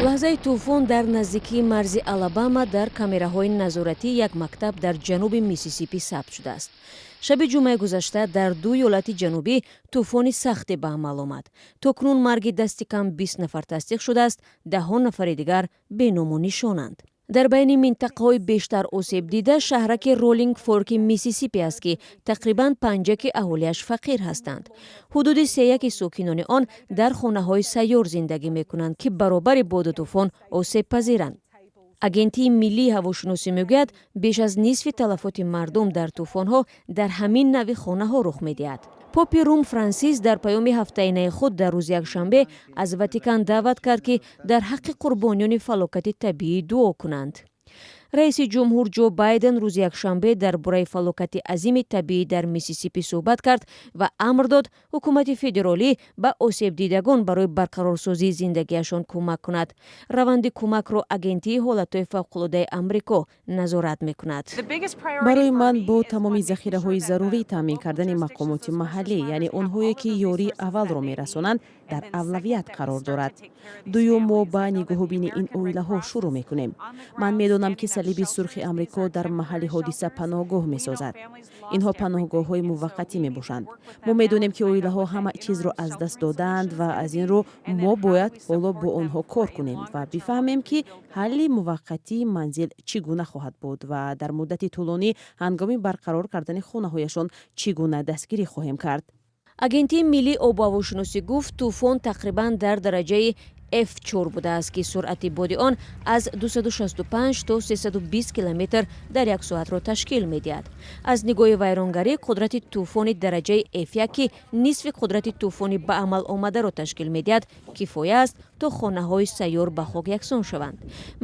лаҳзаи тӯфон дар наздикии марзи Алабама дар камераҳои назоратӣ як мактаб дар ҷануби Миссисипи сабт шудааст. шаби ҷумъаи гузашта дар 2 иёлати ҷанубӣ тӯфони сахте ба амал омад. Токунун марги дасти кам 20 нафар тасдиқ шудааст, даҳон нафари дигар беному нишонанд. дар байни минтақаҳои бештар осебдида шаҳраки Роллинг Форки Миссисипи аст ки тақрибан панҷаки аҳолияш фақир ҳастанд. ҳудуди 3/1 сокинони он дар хонаҳои сайёр зиндагӣ мекунанд ки баробари боду тӯфон осебпазиранд. агентии миллии ҳавошиносӣ мегӯяд, беш аз нисфи талафоти мардум дар тӯфонҳо дар ҳамин нави хонаҳо рух медиҳад. попи Рум Франсис дар паёми ҳафтаинаи худ дар рӯзи якшанбе аз Ватикан даъват кард ки дар ҳаққи қурбониёни фалокати табиӣ дуо кунанд. раиси ҷумҳур Ҷо Байден рӯзи якшанбе дар бораи фалокати азими табиӣ дар Миссисипи суҳбат кард ва амр дод ҳукумати федералӣ ба осебдидагон барои барқарорсозии зиндагиашон кӯмак кунад. раванди кӯмакро агентии ҳолатҳои фавқулоддаи Амрико назорат мекунад. барои ман бо тамоми захираҳои зарурӣ таъмин кардани мақомоти маҳаллӣ, яъне онҳое ки ёрии аввалро мерасонанд, дар авлавият қарор дорад. дуюм, мо ба нигоҳубини ин оилаҳо шурӯъ мекунем. ман медонам ки салиби сурхи Амрико дар маҳалли ҳодиса паноҳгоҳ месозад. инҳо паноҳгоҳҳои муваққатӣ мебошанд. мо медонем ки оилаҳо ҳама чизро аз даст доданд ва аз ин рӯ мо бояд ҳоло бо онҳо кор кунем ва бифаҳмем ки ҳалли муваққатии манзил чӣ гуна хоҳад буд ва дар муддати тӯлонӣ ҳангоми барқарор кардани хонаҳояшон чӣ гуна дастгирӣ хоҳем кард. агентии миллии обу ҳавошиносӣ гуфт, тӯфон тақрибан дар дараҷаи F4 будааст ки суръати боди он аз 265 то 320 километр дар як соатро ташкил медиҳад. аз нигоҳи вайронгарӣ қудрати тӯфони дараҷаи F1 ки нисфи қудрати тӯфони ба амал омадаро ташкил медиҳад кифоя аст то хонаҳои сайёр ба хок яксон шаванд.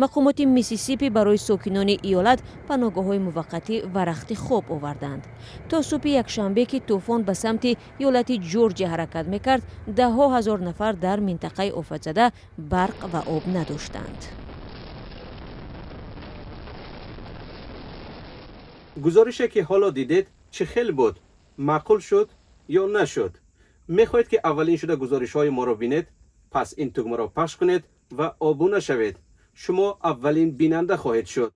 мақомоти Миссисипи барои сокинони иёлат паноҳгоҳҳои муваққатӣ ва рахти хоб оварданд. то субҳи якшанбе ки тӯфон ба самти иёлати Ҷорҷия ҳаракат мекард, даҳҳо ҳазор нафар дар минтақаи офатзада барқ ва об надоштанд. гузорише ки ҳоло дидед чӣ хел буд? маъқул шуд ё нашуд? мехоҳед ки аввалин шуда гузоришҳои моро бинед? пас ин тугмаро пахш кунед ва обуна шавед. шумо аввалин бинанда хоҳед шуд.